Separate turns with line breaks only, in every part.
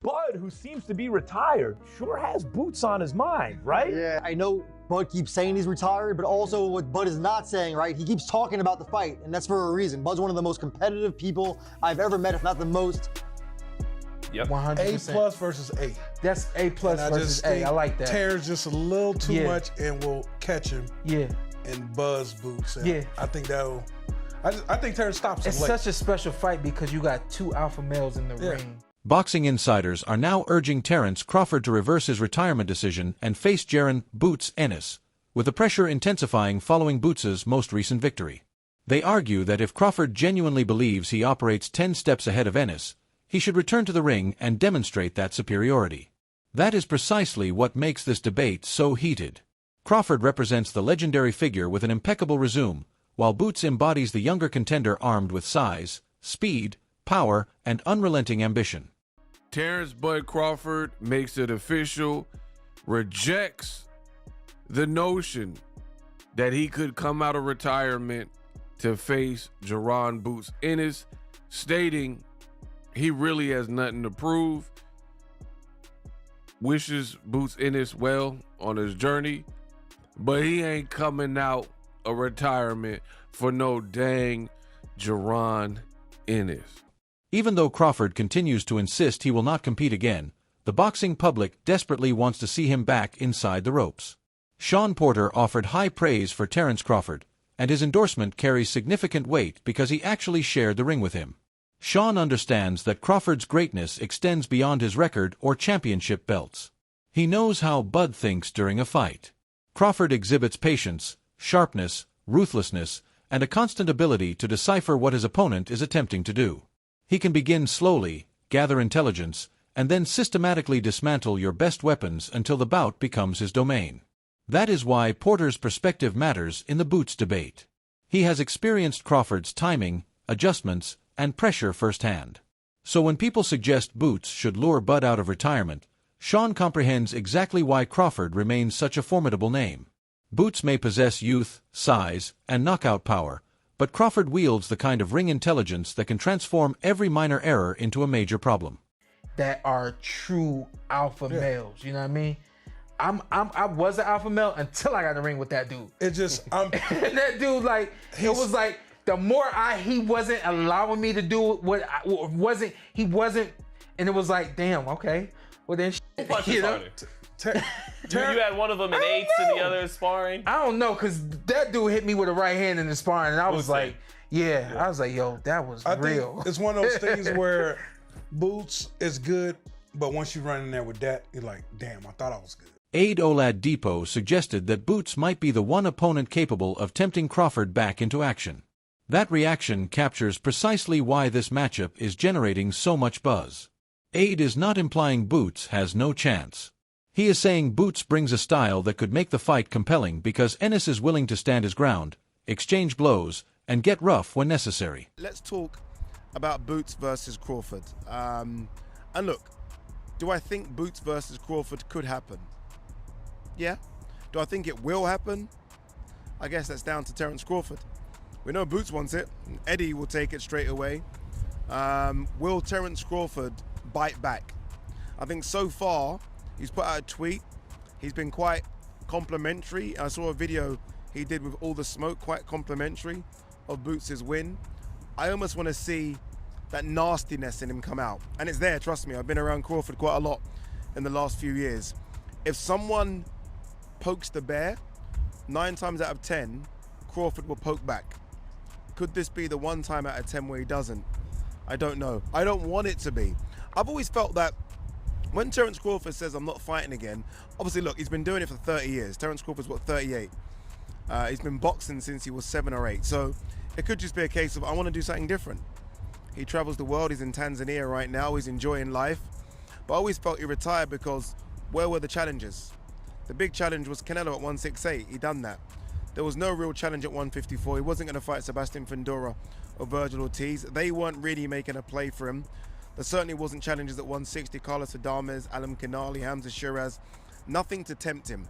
Bud, who seems to be retired, sure has Boots on his mind, right?
Yeah, I know Bud keeps saying he's retired, but also what Bud is not saying, right? He keeps talking about the fight, and that's for a reason. Bud's one of the most competitive people I've ever met, if not the most.
Yep.
100%.
A+ versus A.
That's A+ versus A. I like that.
Terrence just a little too much and will catch him.
Yeah.
And Buzz Boots. And
yeah.
I think that'll. I think Terrence stops him.
It's such a special fight because you got two alpha males in the ring.
Boxing insiders are now urging Terence Crawford to reverse his retirement decision and face Jaron "Boots" Ennis, with the pressure intensifying following Boots' most recent victory. They argue that if Crawford genuinely believes he operates 10 steps ahead of Ennis, he should return to the ring and demonstrate that superiority. That is precisely what makes this debate so heated. Crawford represents the legendary figure with an impeccable résumé, while Boots embodies the younger contender armed with size, speed, power, and unrelenting ambition.
Terence Bud Crawford makes it official, rejects the notion that he could come out of retirement to face Jaron "Boots" Ennis, stating he really has nothing to prove, wishes Boots Ennis well on his journey, but he ain't coming out of retirement for no dang Jaron Ennis.
Even though Crawford continues to insist he will not compete again, the boxing public desperately wants to see him back inside the ropes. Sean Porter offered high praise for Terence Crawford, and his endorsement carries significant weight because he actually shared the ring with him. Sean understands that Crawford's greatness extends beyond his record or championship belts. He knows how Bud thinks during a fight. Crawford exhibits patience, sharpness, ruthlessness, and a constant ability to decipher what his opponent is attempting to do. He can begin slowly, gather intelligence, and then systematically dismantle your best weapons until the bout becomes his domain. That is why Porter's perspective matters in the Boots debate. He has experienced Crawford's timing, adjustments, and pressure firsthand. So when people suggest Boots should lure Bud out of retirement, Sean comprehends exactly why Crawford remains such a formidable name. Boots may possess youth, size, and knockout power, but Crawford wields the kind of ring intelligence that can transform every minor error into a major problem.
That are true alpha males, you know what I mean? I was an alpha male until I got in the ring with that dude.
It just,
that dude, like, it was like, the more he wasn't allowing me to do what he wasn't, and it was like, damn, okay, well then,
you know? You had one of them in 8s and the other in sparring?
I don't know, because that dude hit me with a right hand in the sparring, and I was like, I was like, yo, that was real.
Think it's one of those things where Boots is good, but once you run in there with that, you're like, damn, I thought I was good.
Aid Oladipo suggested that Boots might be the one opponent capable of tempting Crawford back into action. That reaction captures precisely why this matchup is generating so much buzz. Aid is not implying Boots has no chance. He is saying Boots brings a style that could make the fight compelling because Ennis is willing to stand his ground, exchange blows, and get rough when necessary.
Let's talk about Boots versus Crawford. And look, do I think Boots versus Crawford could happen? Yeah. Do I think it will happen? I guess that's down to Terence Crawford. We know Boots wants it. Eddie will take it straight away. Will Terence Crawford bite back? I think so far, he's put out a tweet. He's been quite complimentary. I saw a video he did with All the Smoke, quite complimentary of Boots' win. I almost want to see that nastiness in him come out. And it's there, trust me. I've been around Crawford quite a lot in the last few years. If someone pokes the bear, 9 times out of 10, Crawford will poke back. Could this be the 1 time out of 10 where he doesn't? I don't know. I don't want it to be. I've always felt that when Terence Crawford says, I'm not fighting again, obviously, look, he's been doing it for 30 years. Terence Crawford's, 38? He's been boxing since he was 7 or 8. So it could just be a case of, I want to do something different. He travels the world. He's in Tanzania right now. He's enjoying life. But I always felt he retired because where were the challenges? The big challenge was Canelo at 168. He done that. There was no real challenge at 154. He wasn't going to fight Sebastian Fundora or Virgil Ortiz. They weren't really making a play for him. There certainly wasn't challenges at 160. Carlos Adames, Alam Kanali, Hamza Shiraz. Nothing to tempt him.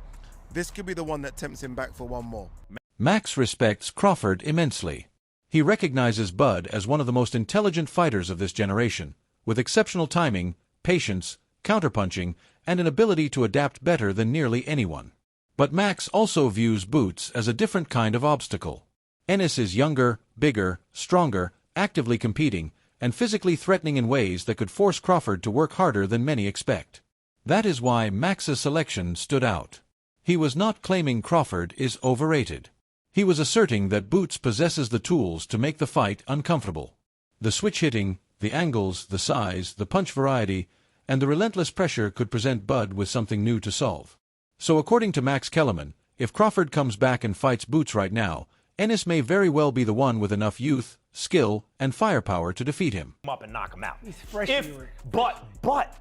This could be the one that tempts him back for one more.
Max respects Crawford immensely. He recognizes Bud as one of the most intelligent fighters of this generation, with exceptional timing, patience, counterpunching, and an ability to adapt better than nearly anyone. But Max also views Boots as a different kind of obstacle. Ennis is younger, bigger, stronger, actively competing, and physically threatening in ways that could force Crawford to work harder than many expect. That is why Max's selection stood out. He was not claiming Crawford is overrated. He was asserting that Boots possesses the tools to make the fight uncomfortable. The switch hitting, the angles, the size, the punch variety, and the relentless pressure could present Bud with something new to solve. So according to Max Kellerman, if Crawford comes back and fights Boots right now, Ennis may very well be the one with enough youth, skill, and firepower to defeat him.
Up and knock him out.
He's fresh.
But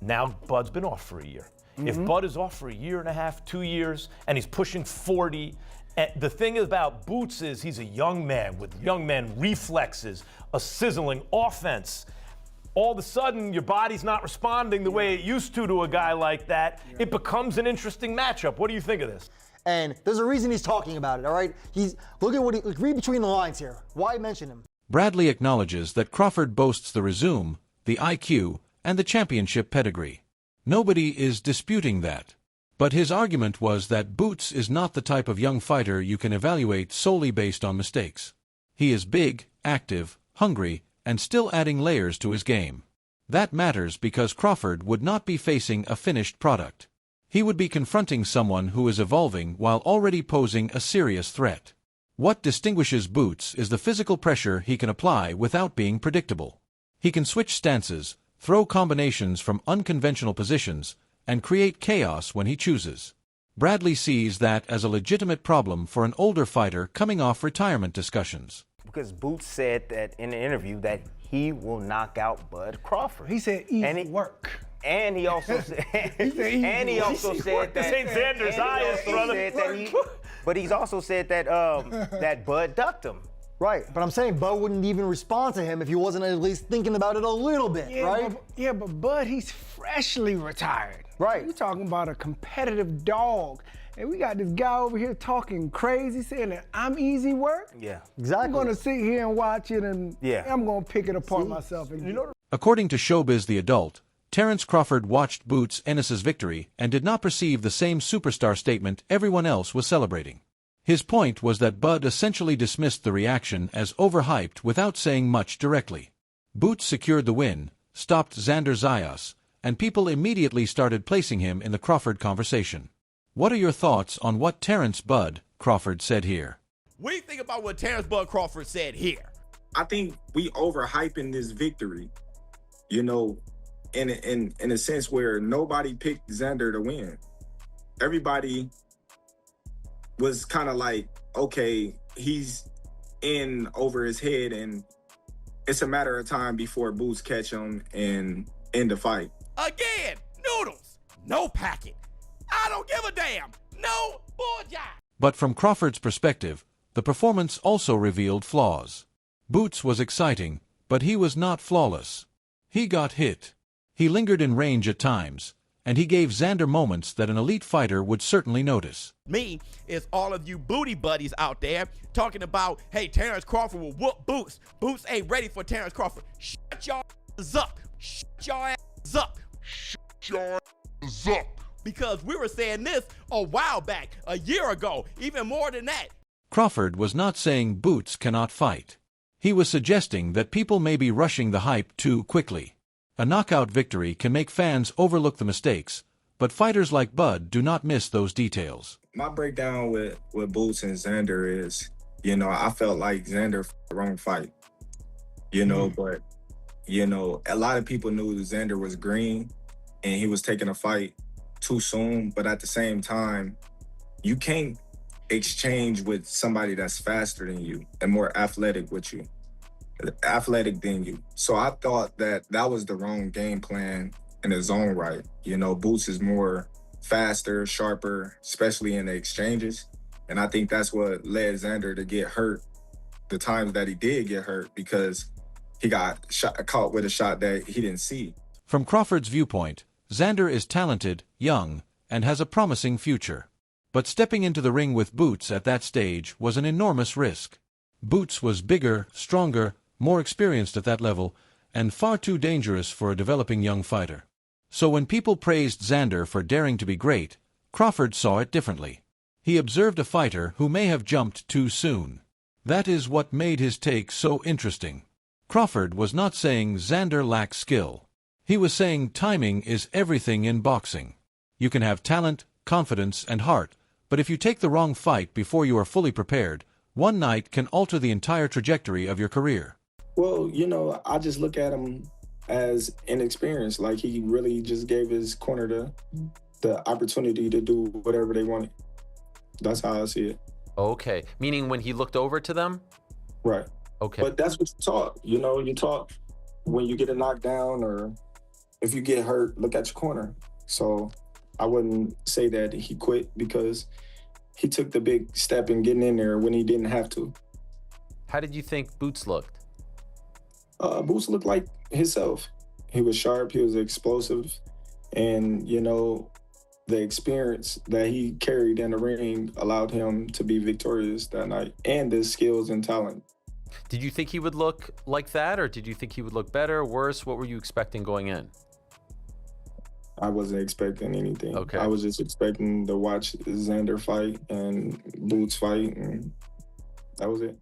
now Bud's been off for a year. If Bud is off for a year and a half, 2 years, and he's pushing 40, and the thing about Boots is he's a young man with young man reflexes, a sizzling offense. All of a sudden, your body's not responding the way it used to a guy like that. It becomes an interesting matchup. What do you think of this?
And there's a reason he's talking about it, all right? Look at what read between the lines here. Why mention him?
Bradley acknowledges that Crawford boasts the résumé, the IQ, and the championship pedigree. Nobody is disputing that. But his argument was that Boots is not the type of young fighter you can evaluate solely based on mistakes. He is big, active, hungry, and still adding layers to his game. That matters because Crawford would not be facing a finished product. He would be confronting someone who is evolving while already posing a serious threat. What distinguishes Boots is the physical pressure he can apply without being predictable. He can switch stances, throw combinations from unconventional positions, and create chaos when he chooses. Bradley sees that as a legitimate problem for an older fighter coming off retirement discussions.
Because Boots said that in the interview that he will knock out Bud Crawford.
He said easy work.
And he also said, said that
this ain't Xander Zayas, brother.
But he's also said that that Bud ducked him.
Right, but I'm saying Bud wouldn't even respond to him if he wasn't at least thinking about it a little bit, right?
But Bud, he's freshly retired.
Right.
You're talking about a competitive dog. And we got this guy over here talking crazy, saying that I'm easy work.
Yeah.
Exactly.
I'm going to sit here and watch it, and I'm going to pick it apart myself.
According to Showbiz the Adult, Terence Crawford watched Boots Ennis's victory and did not perceive the same superstar statement everyone else was celebrating. His point was that Bud essentially dismissed the reaction as overhyped without saying much directly. Boots secured the win, stopped Xander Zayas, and people immediately started placing him in the Crawford conversation. What are your thoughts on what Terence Bud Crawford said here?
What do you think about what Terence Bud Crawford said here?
I think we overhyping this victory, you know, in a sense where nobody picked Xander to win. Everybody was kind of like, okay, he's in over his head and it's a matter of time before Boots catch him and end the fight.
Again, noodles, no packet. I don't give a damn. No bullshit.
But from Crawford's perspective, the performance also revealed flaws. Boots was exciting, but he was not flawless. He got hit. He lingered in range at times, and he gave Xander moments that an elite fighter would certainly notice.
Me is all of you booty buddies out there talking about, hey, Terence Crawford will whoop Boots. Boots ain't ready for Terence Crawford. Shut your ass up. Shut your ass up. Shut your ass up. Because we were saying this a while back, a year ago, even more than that.
Crawford was not saying Boots cannot fight. He was suggesting that people may be rushing the hype too quickly. A knockout victory can make fans overlook the mistakes, but fighters like Bud do not miss those details.
My breakdown with Boots and Xander is, you know, I felt like Xander the wrong fight, you know, but, you know, a lot of people knew Xander was green and he was taking a fight too soon, but at the same time, you can't exchange with somebody that's faster than you and more athletic than you. So I thought that was the wrong game plan in his own right. You know, Boots is more faster, sharper, especially in the exchanges. And I think that's what led Xander to get hurt the times that he did get hurt, because he got caught with a shot that he didn't see.
From Crawford's viewpoint, Xander is talented, young, and has a promising future. But stepping into the ring with Boots at that stage was an enormous risk. Boots was bigger, stronger, more experienced at that level, and far too dangerous for a developing young fighter. So when people praised Xander for daring to be great, Crawford saw it differently. He observed a fighter who may have jumped too soon. That is what made his take so interesting. Crawford was not saying Xander lacks skill. He was saying timing is everything in boxing. You can have talent, confidence, and heart, but if you take the wrong fight before you are fully prepared, one night can alter the entire trajectory of your career.
Well, you know, I just look at him as inexperienced. Like, he really just gave his corner the opportunity to do whatever they wanted. That's how I see it.
Okay. Meaning when he looked over to them?
Right.
Okay.
But that's what you taught. You know, you taught when you get a knockdown or if you get hurt, look at your corner. So I wouldn't say that he quit because he took the big step in getting in there when he didn't have to.
How did you think Boots looked?
Boots looked like himself. He was sharp, he was explosive, and, you know, the experience that he carried in the ring allowed him to be victorious that night, and his skills and talent.
Did you think he would look like that, or did you think he would look better, worse? What were you expecting going in?
I wasn't expecting anything.
Okay.
I was just expecting to watch Xander fight and Boots fight, and that was it.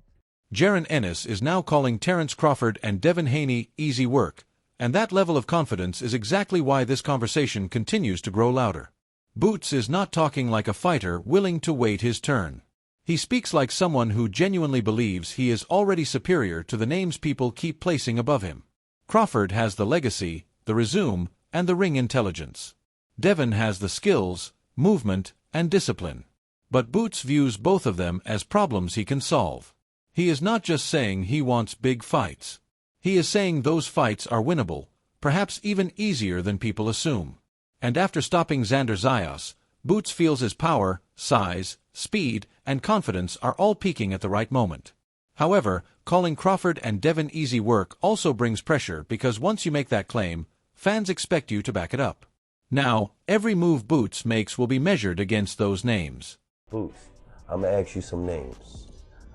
Jaron Ennis is now calling Terence Crawford and Devin Haney easy work, and that level of confidence is exactly why this conversation continues to grow louder. Boots is not talking like a fighter willing to wait his turn. He speaks like someone who genuinely believes he is already superior to the names people keep placing above him. Crawford has the legacy, the résumé, and the ring intelligence. Devin has the skills, movement, and discipline. But Boots views both of them as problems he can solve. He is not just saying he wants big fights. He is saying those fights are winnable, perhaps even easier than people assume. And after stopping Xander Zayas, Boots feels his power, size, speed, and confidence are all peaking at the right moment. However, calling Crawford and Devin easy work also brings pressure because once you make that claim, fans expect you to back it up. Now, every move Boots makes will be measured against those names.
Boots, I'm gonna ask you some names.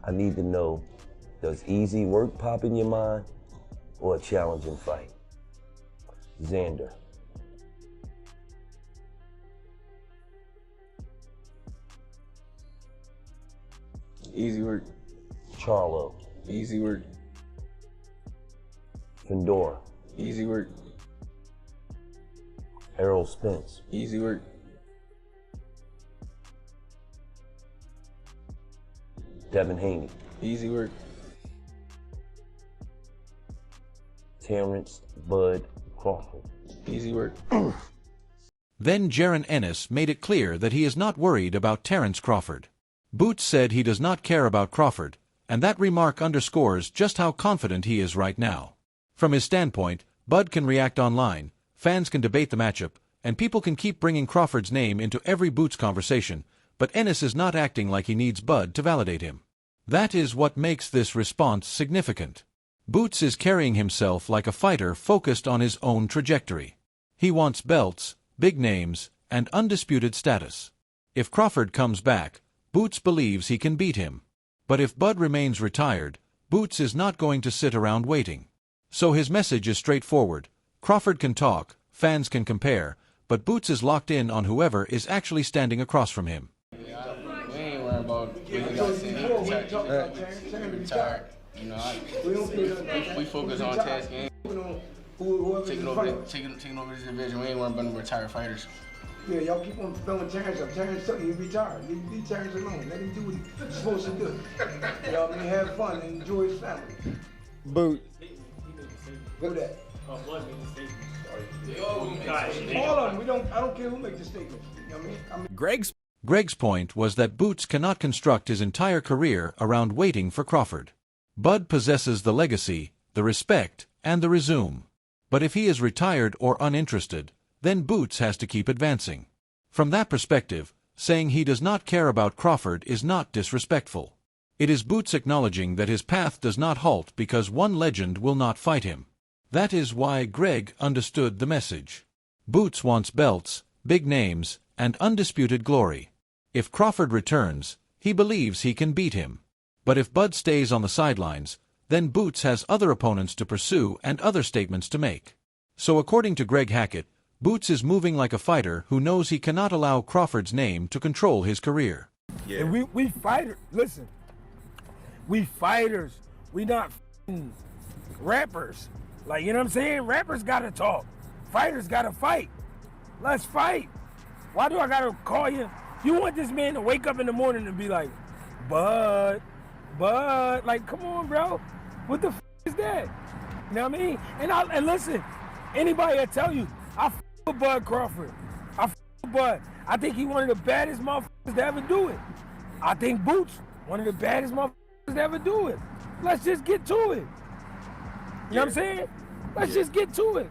I need to know, does easy work pop in your mind or a challenging fight? Xander.
Easy work.
Charlo.
Easy work.
Fedora.
Easy work.
Errol Spence.
Easy work.
Devin Haney.
Easy work.
Terence Bud Crawford.
Easy work.
Then Jaron Ennis made it clear that he is not worried about Terence Crawford. Boots said he does not care about Crawford, and that remark underscores just how confident he is right now. From his standpoint, Bud can react online, fans can debate the matchup, and people can keep bringing Crawford's name into every Boots conversation, but Ennis is not acting like he needs Bud to validate him. That is what makes this response significant. Boots is carrying himself like a fighter focused on his own trajectory. He wants belts, big names, and undisputed status. If Crawford comes back, Boots believes he can beat him. But if Bud remains retired, Boots is not going to sit around waiting. So his message is straightforward. Crawford can talk, fans can compare, but Boots is locked in on whoever is actually standing across from him.
We ain't worried about retired. You know, we focus on task game. Taking over this division. We ain't worried about no retired fighters.
Yeah, y'all keep on throwing Terence up. Terence, he's retired. Leave Terence alone. Let him do what he's supposed to do. Y'all may have fun and enjoy his family.
Boot.
Who that? All of them. I don't care who makes the statement. You know what I mean?
Greg's point was that Boots cannot construct his entire career around waiting for Crawford. Bud possesses the legacy, the respect, and the résumé. But if he is retired or uninterested, then Boots has to keep advancing. From that perspective, saying he does not care about Crawford is not disrespectful. It is Boots acknowledging that his path does not halt because one legend will not fight him. That is why Greg understood the message. Boots wants belts, big names, and undisputed glory. If Crawford returns, he believes he can beat him. But if Bud stays on the sidelines, then Boots has other opponents to pursue and other statements to make. So according to Greg Hackett, Boots is moving like a fighter who knows he cannot allow Crawford's name to control his career.
Yeah. And we fighters. Listen, we fighters. We not rappers. Like, you know what I'm saying? Rappers gotta talk. Fighters gotta fight. Let's fight. Why do I gotta call you? You want this man to wake up in the morning and be like, Bud, like, come on, bro. What the f is that? You know what I mean? And listen, anybody will tell you, I f with Bud Crawford. I f with Bud. I think he one of the baddest motherfuckers to ever do it. I think Boots, one of the baddest motherfuckers to ever do it. Let's just get to it. You know what I'm saying? Let's just get to it.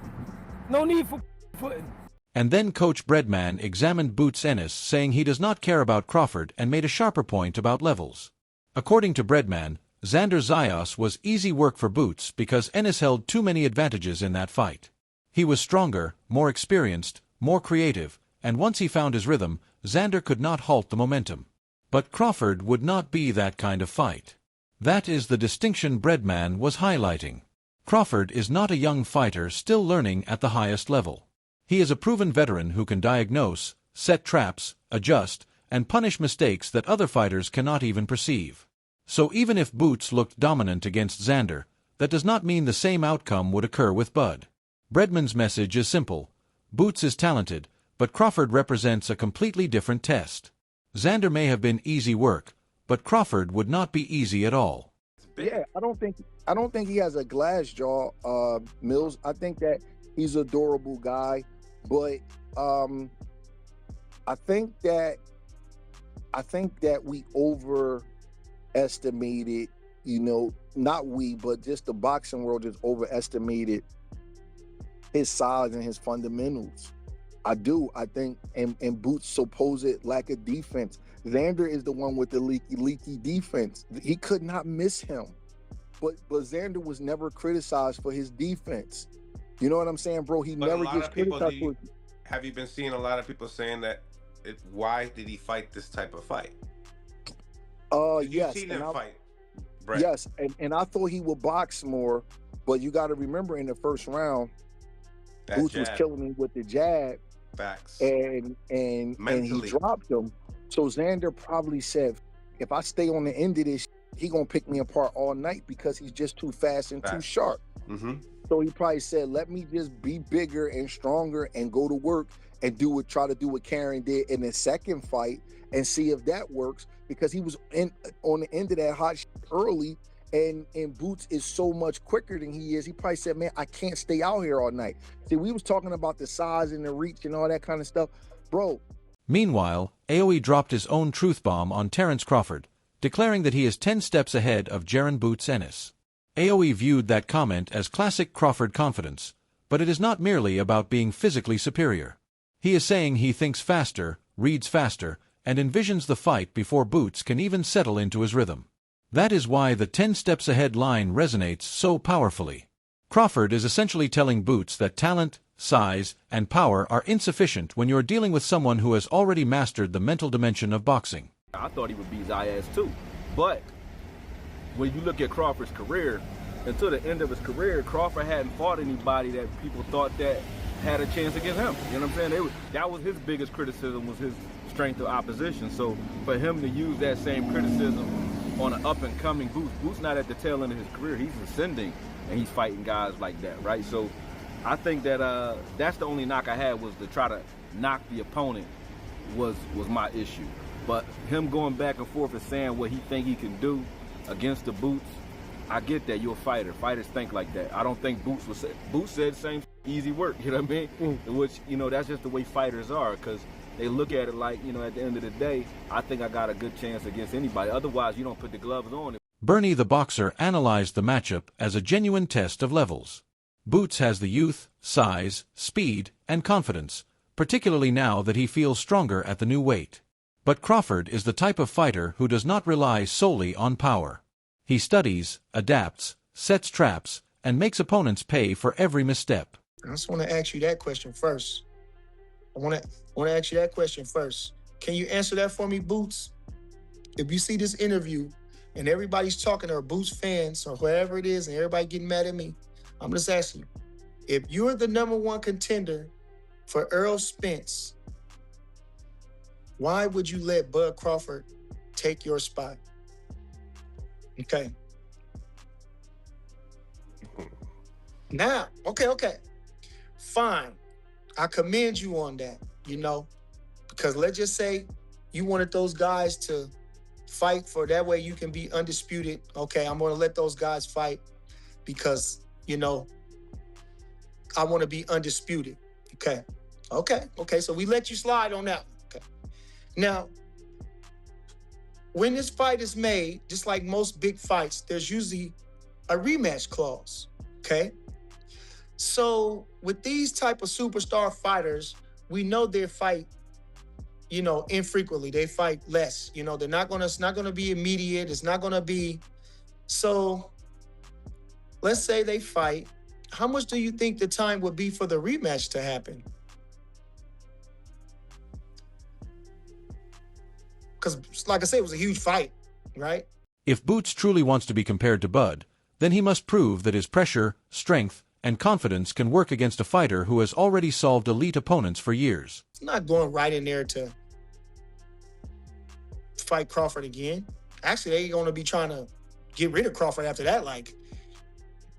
No need for footing.
And then Coach Breadman examined Boots Ennis, saying he does not care about Crawford and made a sharper point about levels. According to Breadman, Xander Zayas was easy work for Boots because Ennis held too many advantages in that fight. He was stronger, more experienced, more creative, and once he found his rhythm, Xander could not halt the momentum. But Crawford would not be that kind of fight. That is the distinction Breadman was highlighting. Crawford is not a young fighter still learning at the highest level. He is a proven veteran who can diagnose, set traps, adjust, and punish mistakes that other fighters cannot even perceive. So even if Boots looked dominant against Xander, that does not mean the same outcome would occur with Bud. Breadman's message is simple. Boots is talented, but Crawford represents a completely different test. Xander may have been easy work, but Crawford would not be easy at all.
Yeah, I don't think he has a glass jaw, Mills. I think that he's an adorable guy, but I think that we overestimated, not we, but just the boxing world just overestimated his size and his fundamentals. I do. I think, and Boots' supposed lack of defense. Xander is the one with the leaky defense. He could not miss him. But Xander was never criticized for his defense. You know what I'm saying, bro? He never gets criticized for it.
Have you been seeing a lot of people saying that why did he fight this type of fight?
Yes.
You've seen him fight, Brett.
Yes, and I thought he would box more, but you got to remember in the first round, Boots was killing him with the jab.
Facts.
And he dropped him. So Xander probably said, if I stay on the end of this, he gonna pick me apart all night because he's just too fast and too sharp.
Mm-hmm.
So he probably said, let me just be bigger and stronger and go to work and try to do what Karen did in the second fight and see if that works, because he was on the end of that hot shit early, and Boots is so much quicker than he is. He probably said, man, I can't stay out here all night. See, we was talking about the size and the reach and all that kind of stuff. Bro.
Meanwhile, AOE dropped his own truth bomb on Terence Crawford, declaring that he is 10 steps ahead of Jaron Boots Ennis. AOE viewed that comment as classic Crawford confidence, but it is not merely about being physically superior. He is saying he thinks faster, reads faster, and envisions the fight before Boots can even settle into his rhythm. That is why the 10 steps ahead line resonates so powerfully. Crawford is essentially telling Boots that talent, size, and power are insufficient when you're dealing with someone who has already mastered the mental dimension of boxing.
I thought he would beat Zayas too, but when you look at Crawford's career, until the end of his career, Crawford hadn't fought anybody that people thought that had a chance against him. You know what I'm saying? That was his biggest criticism, was his strength of opposition. So for him to use that same criticism on an up-and-coming Boots not at the tail end of his career, he's ascending, and he's fighting guys like that, right? So I think that that's the only knock I had, was to try to knock the opponent was my issue. But him going back and forth and saying what he think he can do against the Boots, I get that. You're a fighter. Fighters think like that. I don't think Boots said the same easy work, you know what I mean? Which, that's just the way fighters are, because they look at it like, at the end of the day, I think I got a good chance against anybody. Otherwise, you don't put the gloves on.
Bernie the boxer analyzed the matchup as a genuine test of levels. Boots has the youth, size, speed, and confidence, particularly now that he feels stronger at the new weight. But Crawford is the type of fighter who does not rely solely on power. He studies, adapts, sets traps, and makes opponents pay for every misstep.
I just want to ask you that question first. I want to ask you that question first. Can you answer that for me, Boots? If you see this interview and everybody's talking, or Boots fans or whoever it is, and everybody getting mad at me, I'm just asking you, if you're the #1 contender for Errol Spence, why would you let Bud Crawford take your spot? Okay. Now, okay. Fine. I commend you on that, you know, because let's just say you wanted those guys to fight for that way you can be undisputed. Okay, I'm going to let those guys fight because, you know, I want to be undisputed. Okay. So we let you slide on that one. Okay. Now, when this fight is made, just like most big fights, there's usually a rematch clause. Okay. So with these type of superstar fighters, we know they fight, you know, infrequently. They fight less. You know, it's not gonna be immediate. It's not gonna be. So let's say they fight. How much do you think the time would be for the rematch to happen? Because, like I said, it was a huge fight, right?
If Boots truly wants to be compared to Bud, then he must prove that his pressure, strength, and confidence can work against a fighter who has already solved elite opponents for years.
It's not going right in there to fight Crawford again. Actually, they're going to be trying to get rid of Crawford after that. Like,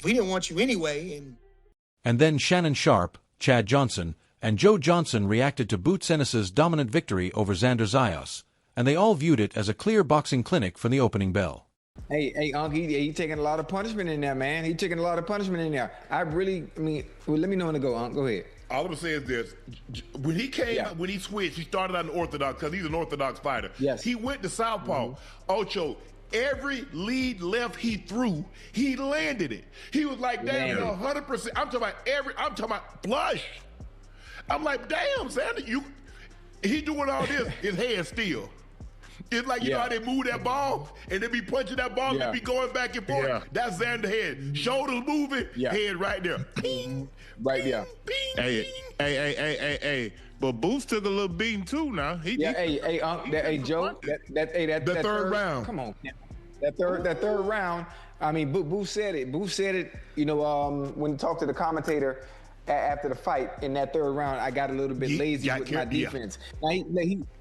we didn't want you anyway.
And then Shannon Sharp, Chad Johnson, and Joe Johnson reacted to Boots Ennis's dominant victory over Xander Zayas, and they all viewed it as a clear boxing clinic from the opening bell.
Hey, Unc, he taking a lot of punishment in there, man. He taking a lot of punishment in there. Well, let me know when to go, Unc. Go ahead.
All I'm gonna say is this: when he came, when he switched, he started on the orthodox because he's an orthodox fighter. Yes. He went to southpaw. Ocho, every lead left he threw, he landed it. He was like, damn, 100%. I'm talking about flush. I'm like, damn, Xander, he doing all this, his head still. It's like, you know how they move that ball and they be punching that ball and they be going back and forth? Yeah. That's Xander's head. Shoulders moving, head right there. Ping,
right there.
Hey. But Boots took a little beating too now.
Hey, Joe, that
third round.
Come on. That third round, I mean, Boots said it. Boots said it, you know, when he talked to the commentator after the fight in that third round, I got a little bit lazy with my defense. Now,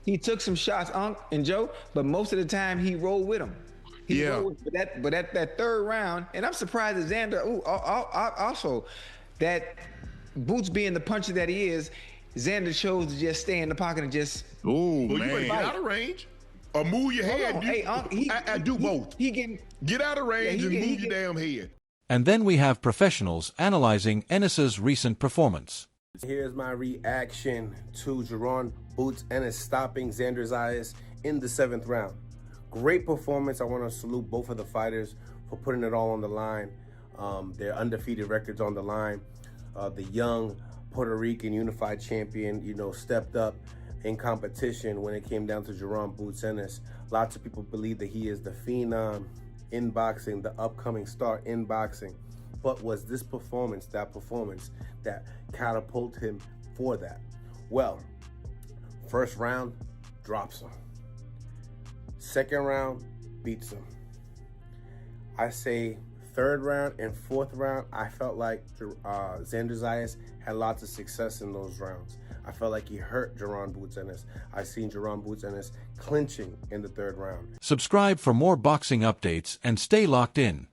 he took some shots, Unc and Joe, but most of the time he rolled with him. But at that third round, and I'm surprised that Xander, also, that Boots being the puncher that he is, Xander chose to just stay in the pocket and just.
You better get out of range or move your head. I do both. Get out of range and move your damn head.
And then we have professionals analyzing Ennis's recent performance.
Here's my reaction to Jaron Boots Ennis stopping Xander Zayas in the 7th round. Great performance. I want to salute both of the fighters for putting it all on the line. Their undefeated records on the line. The young Puerto Rican unified champion, you know, stepped up in competition when it came down to Jaron Boots Ennis. Lots of people believe that he is the phenom in boxing, the upcoming star in boxing. But was this performance that catapulted him for that? Well, first round, drops him. Second round, beats him. I say third round and fourth round, I felt like Xander Zayas had lots of success in those rounds. I felt like he hurt Jaron Boots Ennis. I seen Jaron Boots Ennis clinching in the third round.
Subscribe for more boxing updates and stay locked in.